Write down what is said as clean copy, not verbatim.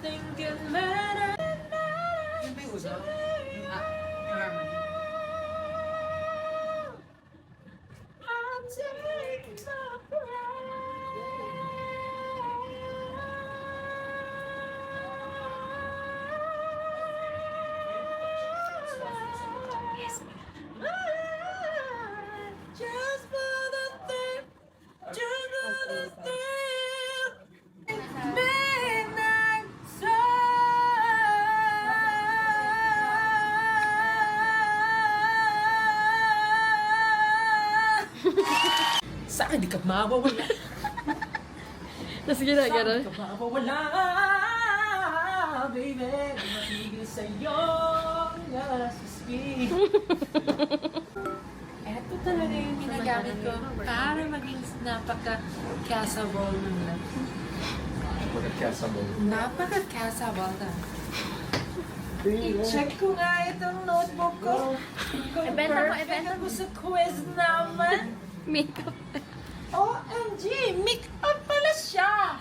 nothing can matter. Yun ba yung uso? Harmony. I'll take my breath. Yes, just for the thrill, just for the thrill. Midnight sun. Sa akin, di ka mawawala. Tapos ginagano. Di ka mawawala, baby. Matigil sa'yo, nasispin. Eto talaga yung ginagamit ko para maging napaka-casable ng life. Napaka-casable na. I-check ko nga itong notebook ko. Kung Ibenta mo, perfect ibenta ako sa quiz naman. Makeup. OMG! Make-up pala siya!